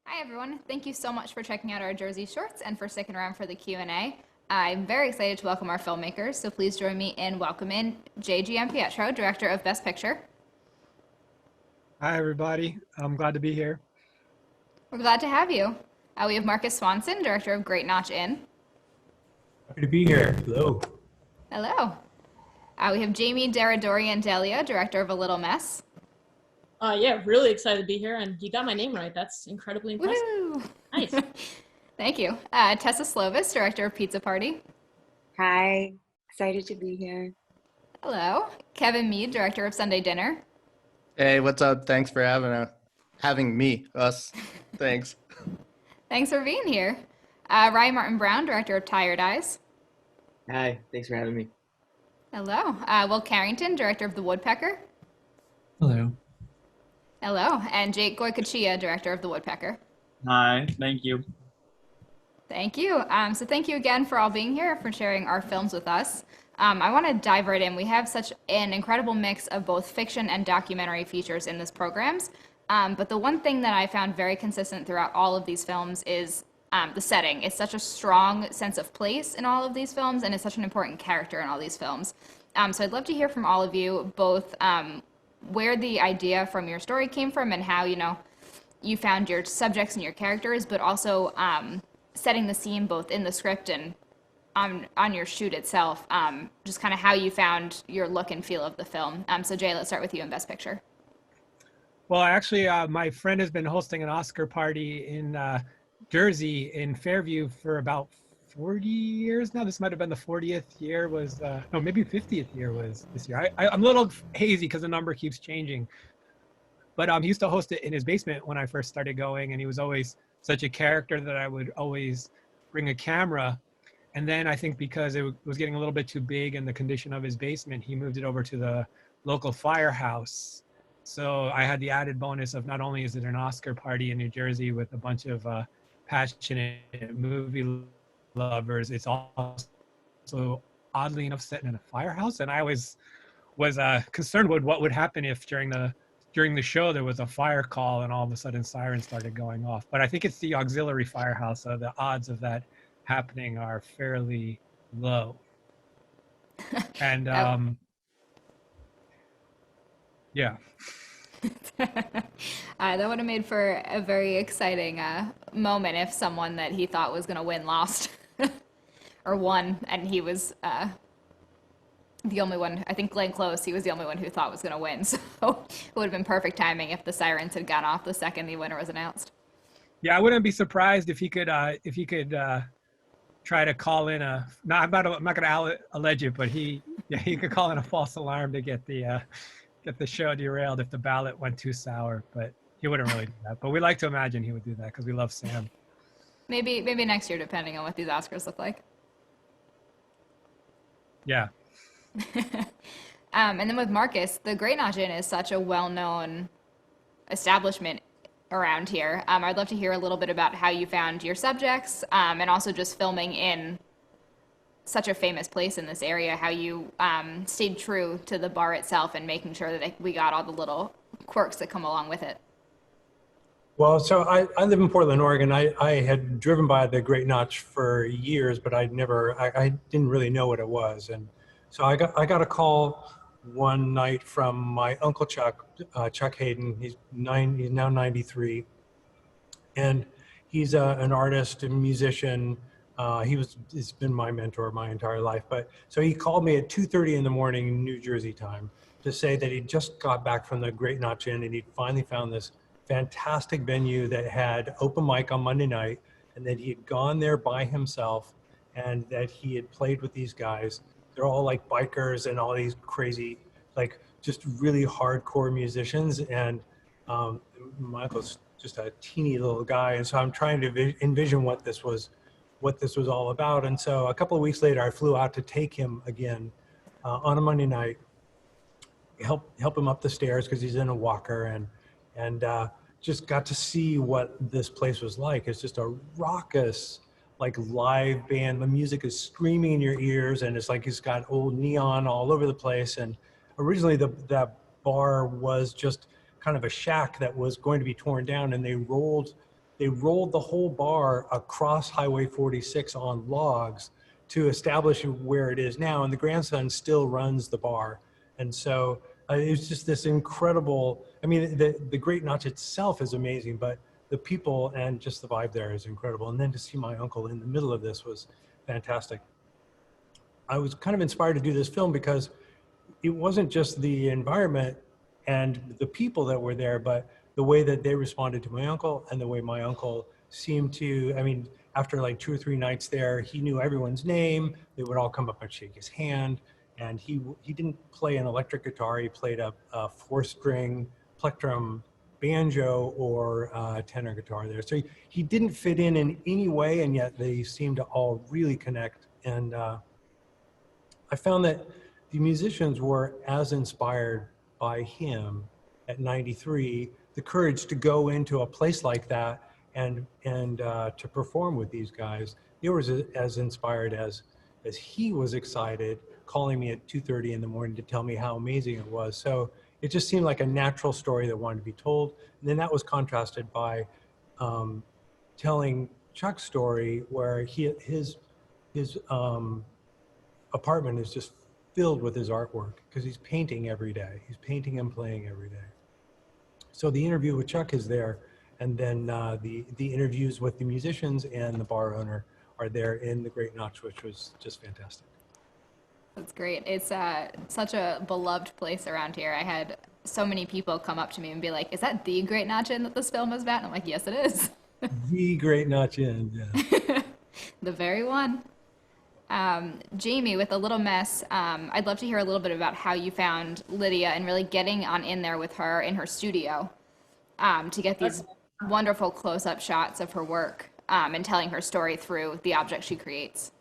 Hi everyone, thank you so much for checking out our Jersey Shorts and for sticking around for the Q&A. I'm very excited to welcome our filmmakers, so please join me in welcoming J.G.M. Pietro, Director of Best Picture. Hi, everybody. I'm glad to be here. We're glad to have you. We have Marcus Swanson, Director of Great Notch Inn. Happy to be here. Hello. Hello. We have Jamie Deradorian Delia, Director of A Little Mess. Yeah, really excited to be here, and you got my name right. That's incredibly impressive. Woo! Nice. Thank you. Tessa Slovis, Director of Pizza Party. Hi, excited to be here. Hello. Kevin Mead, Director of Sunday Dinner. Hey, what's up? Thanks for having me, us. Thanks. Thanks for being here. Ryan Martin Brown, Director of Tired Eyes. Hi, thanks for having me. Hello. Will Carrington, Director of The Woodpecker. Hello. Hello. And Jake Goycochea, Director of The Woodpecker. Hi, thank you. Thank you. So thank you again for all being here, for sharing our films with us. I want to dive right in. We have such an incredible mix of both fiction and documentary features in this programs. But the one thing that I found very consistent throughout all of these films is the setting. It's such a strong sense of place in all of these films, and it's such an important character in all these films. So I'd love to hear from all of you, both where the idea from your story came from and how, you found your subjects and your characters, but also setting the scene both in the script and on your shoot itself, just kind of how you found your look and feel of the film. So Jay, let's start with you in Best Picture. Well, actually, my friend has been hosting an Oscar party in Jersey in Fairview for about 40 years now. This might have been the 40th year no, maybe 50th year was this year. I'm a little hazy because the number keeps changing. But he used to host it in his basement when I first started going, and he was always such a character that I would always bring a camera. And then I think because it was getting a little bit too big and the condition of his basement, he moved it over to the local firehouse. So I had the added bonus of not only is it an Oscar party in New Jersey with a bunch of passionate movie lovers, it's also oddly enough set in a firehouse. And I was concerned with what would happen if during the show there was a fire call and all of a sudden sirens started going off. But I think it's the auxiliary firehouse, so the odds of that happening are fairly low. And yeah. That would have made for a very exciting moment if someone that he thought was going to win lost or won, and he was the only one. I think Glenn Close, he was the only one who thought was going to win. So it would have been perfect timing if the sirens had gone off the second the winner was announced. Yeah, I wouldn't be surprised if he could try to call in no, I'm not going to allege it, but he could call in a false alarm to get the show derailed if the ballot went too sour. But he wouldn't really do that. But we like to imagine he would do that because we love Sam. Maybe next year, depending on what these Oscars look like. Yeah. And then with Marcus, the Great Notch Inn is such a well-known establishment around here. I'd love to hear a little bit about how you found your subjects, and also just filming in such a famous place in this area, how you stayed true to the bar itself and making sure that we got all the little quirks that come along with it. Well, so I live in Portland, Oregon. I had driven by the Great Notch for years, but I didn't really know what it was. And so I got a call one night from my uncle Chuck Hayden. He's now 93. And he's an artist and musician. He's been my mentor my entire life. But so he called me at 2:30 in the morning, New Jersey time, to say that he just got back from the Great Notch Inn and he'd finally found this fantastic venue that had open mic on Monday night, and that he had gone there by himself and that he had played with these guys. They're all like bikers and all these crazy, like just really hardcore musicians. And Michael's just a teeny little guy. And so I'm trying to envision what this was all about. And so a couple of weeks later, I flew out to take him again on a Monday night, help him up the stairs because he's in a walker, and just got to see what this place was like. It's just a raucous, like live band. The music is screaming in your ears, and it's like it's got old neon all over the place. And originally that bar was just kind of a shack that was going to be torn down, and they rolled they rolled the whole bar across Highway 46 on logs to establish where it is now. And the grandson still runs the bar. And so it's just this incredible, I mean, the Great Notch itself is amazing, but the people and just the vibe there is incredible. And then to see my uncle in the middle of this was fantastic. I was kind of inspired to do this film because it wasn't just the environment and the people that were there, but the way that they responded to my uncle and the way my uncle seemed to, I mean, after like 2 or 3 nights there, he knew everyone's name. They would all come up and shake his hand. And he didn't play an electric guitar. He played a 4-string plectrum banjo or tenor guitar there. So he didn't fit in any way, and yet they seemed to all really connect. And I found that the musicians were as inspired by him at 93, the courage to go into a place like that and to perform with these guys. They were as inspired as he was excited, calling me at 2:30 in the morning to tell me how amazing it was. So it just seemed like a natural story that wanted to be told. And then that was contrasted by telling Chuck's story, where his apartment is just filled with his artwork because he's painting every day. He's painting and playing every day. So the interview with Chuck is there, and then the interviews with the musicians and the bar owner are there in the Great Notch, which was just fantastic. That's great. It's such a beloved place around here. I had so many people come up to me and be like, "Is that the Great Notch Inn that this film is about?" And I'm like, "Yes, it is." The Great Notch Inn, yeah. The very one. Jamie, with A Little Mess, I'd love to hear a little bit about how you found Lydia and really getting on in there with her in her studio to get these wonderful close-up shots of her work and telling her story through the object she creates.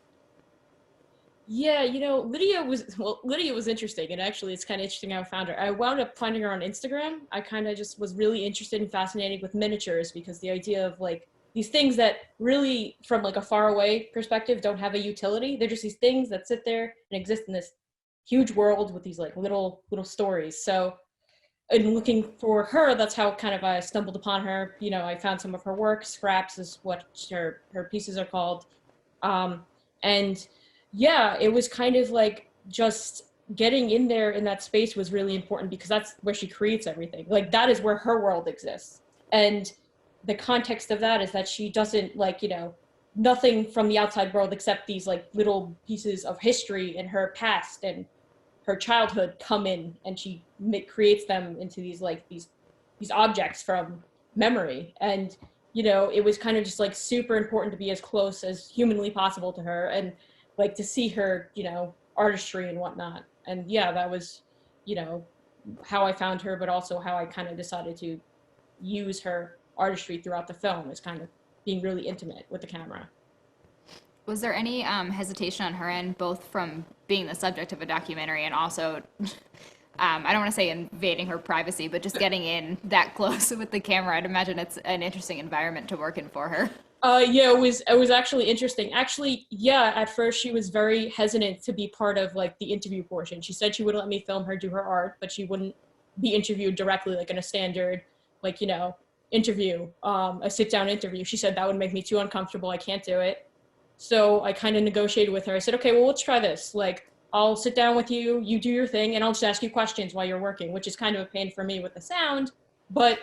Yeah, you know, Lydia was interesting, and actually it's kind of interesting how I found her. I wound up finding her on Instagram. I kind of just was really interested and fascinated with miniatures, because the idea of like these things that really, from like a far away perspective, don't have a utility. They're just these things that sit there and exist in this huge world with these like little stories. So in looking for her, that's how kind of I stumbled upon her. You know, I found some of her work. Scraps is what her pieces are called. And yeah, it was kind of like just getting in there in that space was really important, because that's where she creates everything. Like that is where her world exists. And the context of that is that she doesn't like, you know, nothing from the outside world except these like little pieces of history in her past and her childhood come in, and she creates them into these like these objects from memory. And, you know, it was kind of just like super important to be as close as humanly possible to her, and like to see her, you know, artistry and whatnot. And yeah, that was, you know, how I found her, but also how I kind of decided to use her artistry throughout the film, is kind of being really intimate with the camera. Was there any hesitation on her end, both from being the subject of a documentary and also, I don't want to say invading her privacy, but just getting in that close with the camera? I'd imagine it's an interesting environment to work in for her. Yeah, it was actually interesting. Actually, yeah, at first she was very hesitant to be part of like the interview portion. She said she wouldn't let me film her do her art, but she wouldn't be interviewed directly like in a standard, like, you know, interview, a sit-down interview. She said that would make me too uncomfortable. I can't do it. So I kind of negotiated with her. I said, okay, well, let's try this. Like, I'll sit down with you, you do your thing, and I'll just ask you questions while you're working, which is kind of a pain for me with the sound, but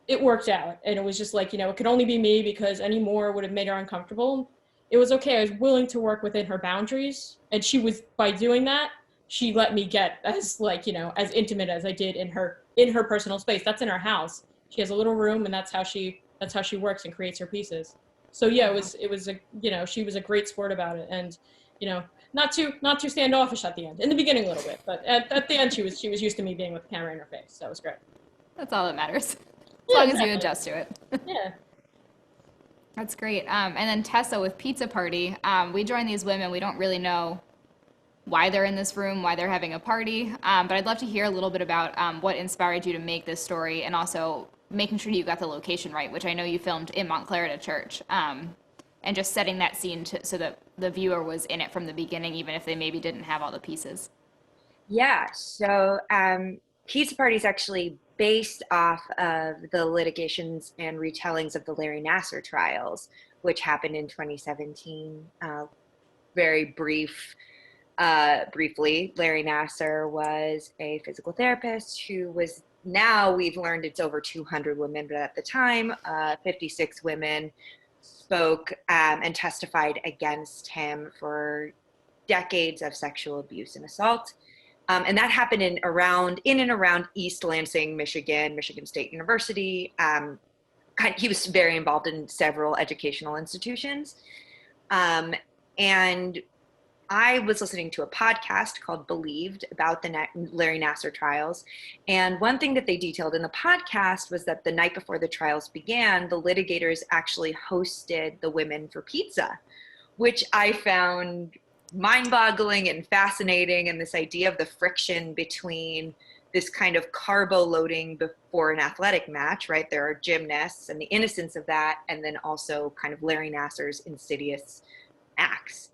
it worked out. And it was just like, you know, it could only be me, because any more would have made her uncomfortable. It was okay. I was willing to work within her boundaries. And she was, by doing that, she let me get as like, you know, as intimate as I did in her personal space. That's in her house. She has a little room, and that's how she works and creates her pieces. So yeah, it was a, you know, she was a great sport about it. And, you know, not too standoffish at the end. In the beginning a little bit, but at the end she was used to me being with the camera in her face. So that was great. That's all that matters. As Yeah, long exactly. as you adjust to it. Yeah. That's great. And then Tessa with Pizza Party, we join these women. We don't really know why they're in this room, why they're having a party. But I'd love to hear a little bit about what inspired you to make this story, and also making sure you got the location right, which I know you filmed in Montclair at a church, and just setting that scene so that the viewer was in it from the beginning, even if they maybe didn't have all the pieces. Yeah, so Pizza Party is actually based off of the litigations and retellings of the Larry Nassar trials, which happened in 2017. Very briefly, Larry Nassar was a physical therapist who was, now we've learned it's over 200 women, but at the time, 56 women spoke and testified against him for decades of sexual abuse and assault. And that happened in and around East Lansing, Michigan State University. He was very involved in several educational institutions. And I was listening to a podcast called Believed about the Larry Nassar trials. And one thing that they detailed in the podcast was that the night before the trials began, the litigators actually hosted the women for pizza, which I found mind-boggling and fascinating. And this idea of the friction between this kind of carbo loading before an athletic match, right? There are gymnasts and the innocence of that, and then also kind of Larry Nassar's insidious acts.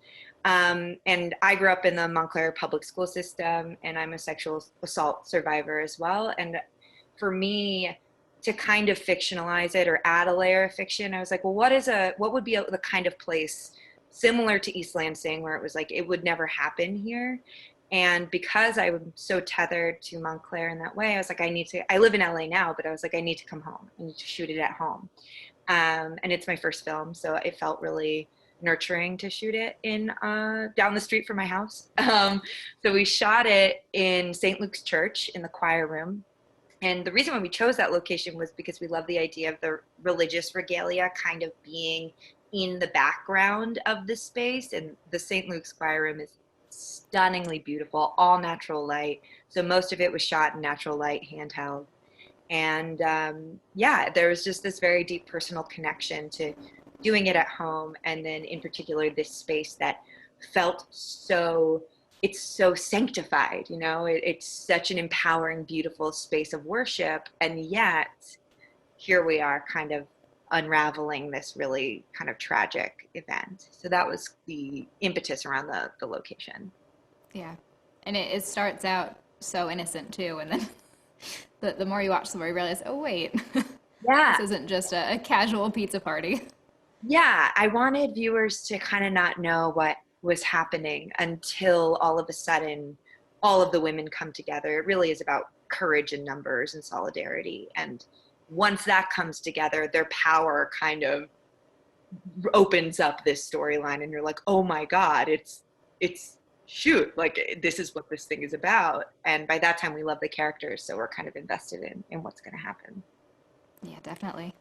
And I grew up in the Montclair public school system, and I'm a sexual assault survivor as well. And for me to kind of fictionalize it or add a layer of fiction, I was like, well, what would be the kind of place similar to East Lansing where it was like, it would never happen here. And because I'm so tethered to Montclair in that way, I was like, I live in LA now, but I was like, I need to come home. I need to shoot it at home. And it's my first film, so it felt really nurturing to shoot it in down the street from my house. So we shot it in St. Luke's Church in the choir room. And the reason why we chose that location was because we love the idea of the religious regalia kind of being in the background of the space. And the St. Luke's choir room is stunningly beautiful, all natural light. So most of it was shot in natural light, handheld. And there was just this very deep personal connection to doing it at home, and then in particular this space that felt it's so sanctified, it's such an empowering, beautiful space of worship, and yet here we are kind of unraveling this really kind of tragic event. So that was the impetus around the location. Yeah, and it starts out so innocent too, and then the more you watch, the more you realize, oh wait, yeah, this isn't just a casual pizza party. Yeah, I wanted viewers to kind of not know what was happening until all of a sudden all of the women come together. It really is about courage and numbers and solidarity. And once that comes together, their power kind of opens up this storyline, and you're like, oh my God, it's shoot, like this is what this thing is about. And by that time we love the characters, so we're kind of invested in what's going to happen. Yeah, definitely.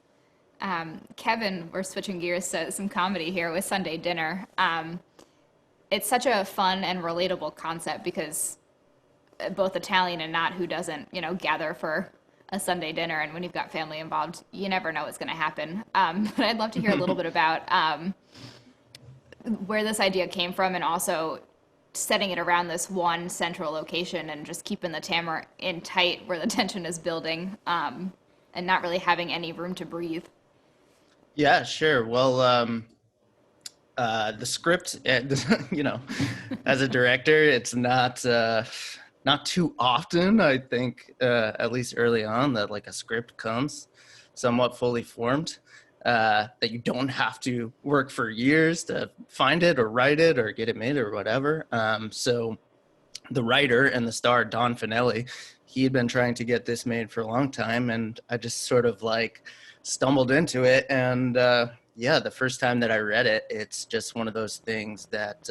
Kevin, we're switching gears to some comedy here with Sunday Dinner. It's such a fun and relatable concept because both Italian and not, who doesn't, gather for a Sunday dinner, and when you've got family involved, you never know what's going to happen. But I'd love to hear a little bit about where this idea came from, and also setting it around this one central location and just keeping the camera in tight where the tension is building, and not really having any room to breathe. Yeah, sure. Well, the script, as a director, it's not too often, I think, at least early on, that like a script comes somewhat fully formed, that you don't have to work for years to find it or write it or get it made or whatever. So the writer and the star, Don Finelli, he had been trying to get this made for a long time, and I just sort of like stumbled into it. And the first time that I read it, it's just one of those things that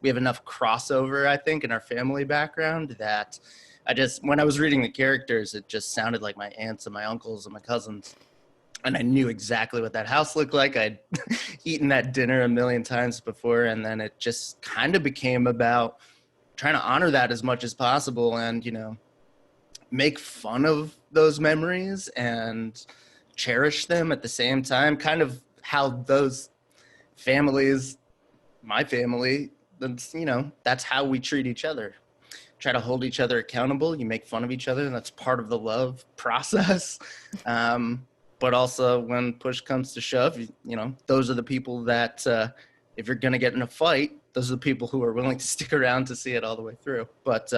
we have enough crossover, I think, in our family background that when I was reading the characters, it just sounded like my aunts and my uncles and my cousins. And I knew exactly what that house looked like. I'd eaten that dinner a million times before. And then it just kind of became about trying to honor that as much as possible and, make fun of those memories and cherish them at the same time. Kind of how those families, my family, that's how we treat each other. Try to hold each other accountable. You make fun of each other, and that's part of the love process. But also when push comes to shove, those are the people that if you're going to get in a fight, those are the people who are willing to stick around to see it all the way through. But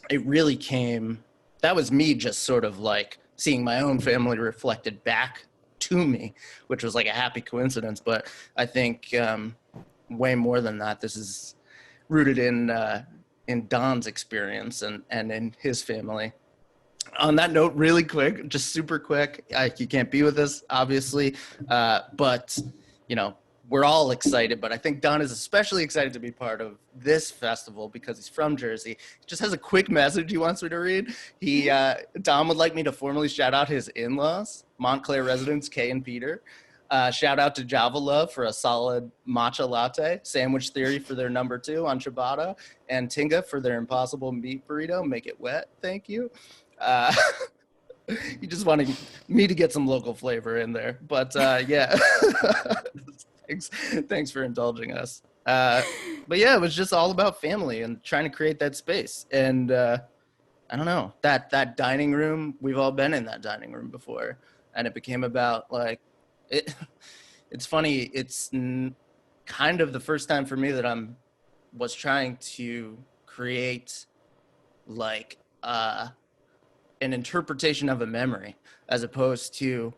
it really came that was me just sort of like seeing my own family reflected back to me, which was like a happy coincidence. But I think way more than that, this is rooted in Don's experience and in his family. On that note, really quick, just super quick, you can't be with us, obviously, but, you know, we're all excited, but I think Don is especially excited to be part of this festival because he's from Jersey. He just has a quick message he wants me to read. Don would like me to formally shout out his in-laws, Montclair residents Kay and Peter. Shout out to Java Love for a solid matcha latte, Sandwich Theory for their number 2 on ciabatta, and Tinga for their impossible meat burrito. Make it wet, thank you. You just wanted me to get some local flavor in there, but yeah. Thanks for indulging us. But yeah, it was just all about family and trying to create that space. And I don't know, that dining room, we've all been in that dining room before, and it became about like it's funny, it's kind of the first time for me that was trying to create like an interpretation of a memory as opposed to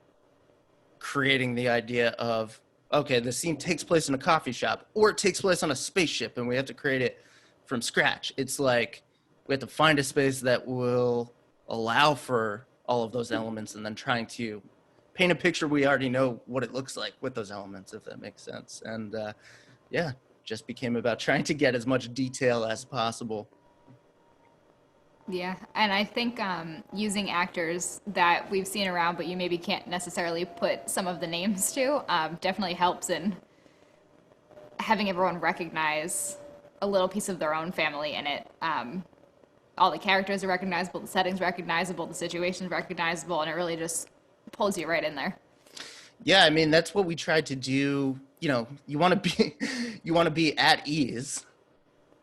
creating the idea of, okay, the scene takes place in a coffee shop or it takes place on a spaceship and we have to create it from scratch. It's like we have to find a space that will allow for all of those elements and then trying to paint a picture we already know what it looks like with those elements, if that makes sense. And yeah, just became about trying to get as much detail as possible. Yeah, and I think using actors that we've seen around, but you maybe can't necessarily put some of the names to, definitely helps in having everyone recognize a little piece of their own family in it. All the characters are recognizable, the setting's recognizable, the situation's recognizable, and it really just pulls you right in there. Yeah, I mean, that's what we tried to do. You know, you want to be at ease,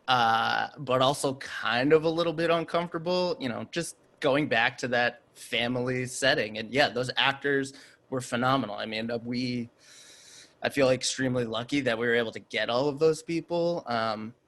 but also kind of a little bit uncomfortable, you know, just going back to that family setting. And yeah, those actors were phenomenal. I mean, I feel extremely lucky that we were able to get all of those people,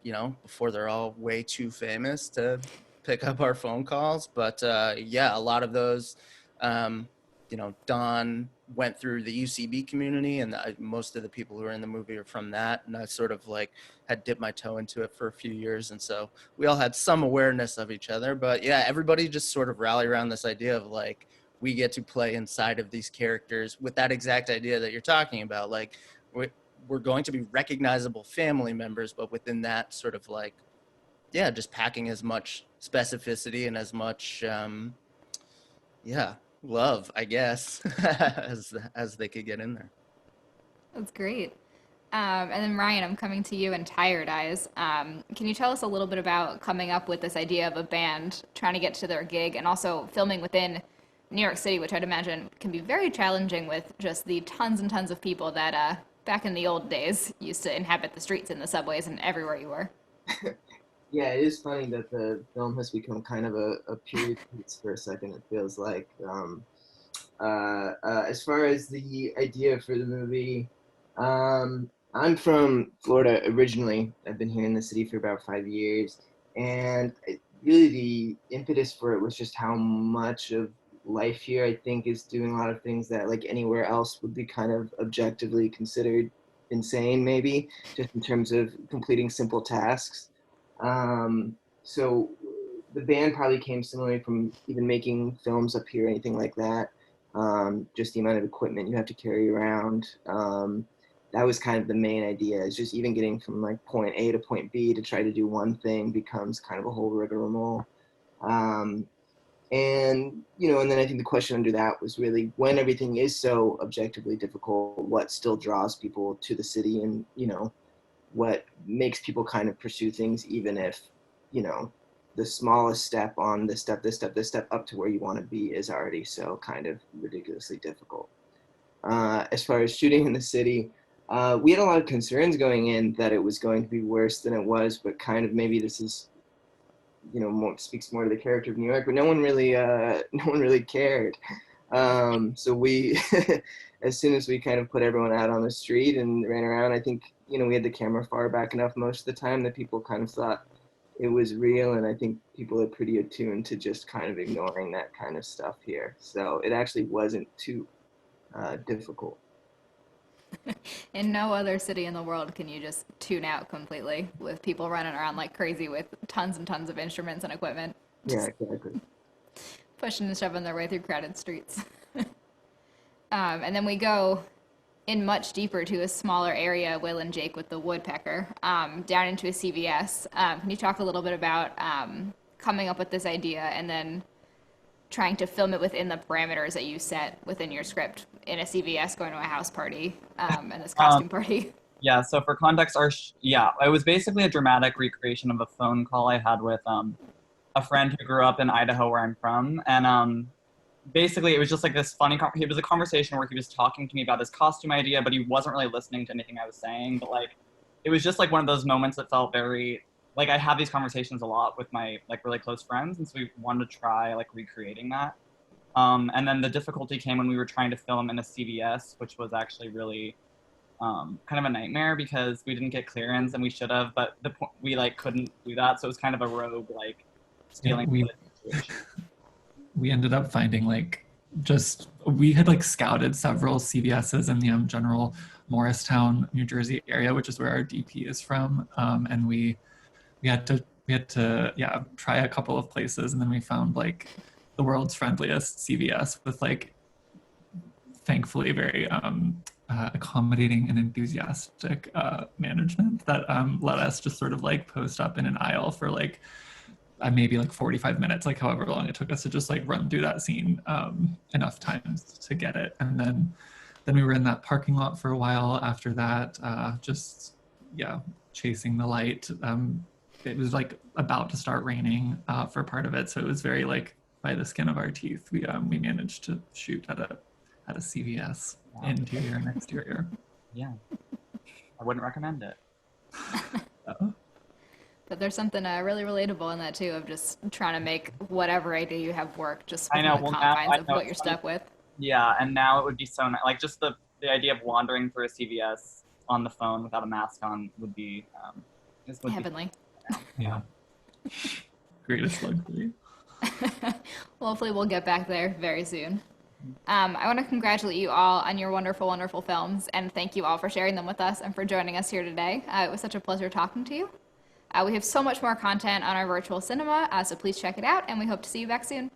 you know, before they're all way too famous to pick up our phone calls. But yeah, a lot of those, you know, Don went through the UCB community, and most of the people who are in the movie are from that. And I sort of like had dipped my toe into it for a few years. And so we all had some awareness of each other. But yeah, everybody just sort of rallied around this idea of like, we get to play inside of these characters with that exact idea that you're talking about. Like, we're going to be recognizable family members, but within that sort of like, yeah, just packing as much specificity and as much, yeah, love, I guess, as they could get in there. That's great. And then Ryan, I'm coming to you in Tired Eyes. Can you tell us a little bit about coming up with this idea of a band trying to get to their gig and also filming within New York City, which I'd imagine can be very challenging with just the tons and tons of people that back in the old days used to inhabit the streets and the subways and everywhere you were. Yeah, it is funny that the film has become kind of a period piece for a second, it feels like. As far as the idea for the movie, I'm from Florida originally. I've been here in the city for about 5 years. And really the impetus for it was just how much of life here, I think, is doing a lot of things that like anywhere else would be kind of objectively considered insane, maybe, just in terms of completing simple tasks. So the band probably came similarly from even making films up here, anything like that. Just the amount of equipment you have to carry around. That was kind of the main idea, is just even getting from like point A to point B to try to do one thing becomes kind of a whole rigmarole. And, you know, and then I think the question under that was really, when everything is so objectively difficult, what still draws people to the city, and, you know, what makes people kind of pursue things, even if, you know, the smallest step on this step up to where you want to be is already so kind of ridiculously difficult. As far as shooting in the city, we had a lot of concerns going in that it was going to be worse than it was, but kind of maybe this is, you know, speaks more to the character of New York, but no one really cared. So we, as soon as we kind of put everyone out on the street and ran around, I think, you know, we had the camera far back enough most of the time that people kind of thought it was real, and I think people are pretty attuned to just kind of ignoring that kind of stuff here. So it actually wasn't too difficult. In no other city in the world can you just tune out completely with people running around like crazy with tons and tons of instruments and equipment, Yeah, exactly. pushing and shoving their way through crowded streets. And then we go in much deeper to a smaller area, Will and Jake with the woodpecker, down into a CVS. Can you talk a little bit about coming up with this idea and then trying to film it within the parameters that you set within your script in a CVS going to a house party and this costume party? Yeah, so for context, it was basically a dramatic recreation of a phone call I had with a friend who grew up in Idaho, where I'm from, and basically it was just like this funny. It was a conversation where he was talking to me about this costume idea, but he wasn't really listening to anything I was saying. But like, it was just like one of those moments that felt very like I have these conversations a lot with my like really close friends, and so we wanted to try like recreating that. And then the difficulty came when we were trying to film in a CVS, which was actually really kind of a nightmare because we didn't get clearance and we should have, but we like couldn't do that, so it was kind of a rogue like stealing. We ended up finding like we had like scouted several CVSs in the general Morristown, New Jersey area, which is where our DP is from, and we had to try a couple of places, and then we found like the world's friendliest CVS with like thankfully very accommodating and enthusiastic management that let us just sort of like post up in an aisle for like maybe like 45 minutes, like however long it took us to just like run through that scene enough times to get it. And then we were in that parking lot for a while after that, chasing the light. It was like about to start raining for part of it, so it was very like by the skin of our teeth. We managed to shoot at a CVS. Wow. Interior and exterior. Yeah, I wouldn't recommend it. But there's something really relatable in that too, of just trying to make whatever idea you have work, just within the confines of what you're stuck with. Yeah, and now it would be so nice. Like just the idea of wandering through a CVS on the phone without a mask on would be heavenly. Yeah. Greatest luxury. Well, hopefully we'll get back there very soon. I want to congratulate you all on your wonderful, wonderful films, and thank you all for sharing them with us and for joining us here today. It was such a pleasure talking to you. We have so much more content on our virtual cinema, so please check it out, and we hope to see you back soon.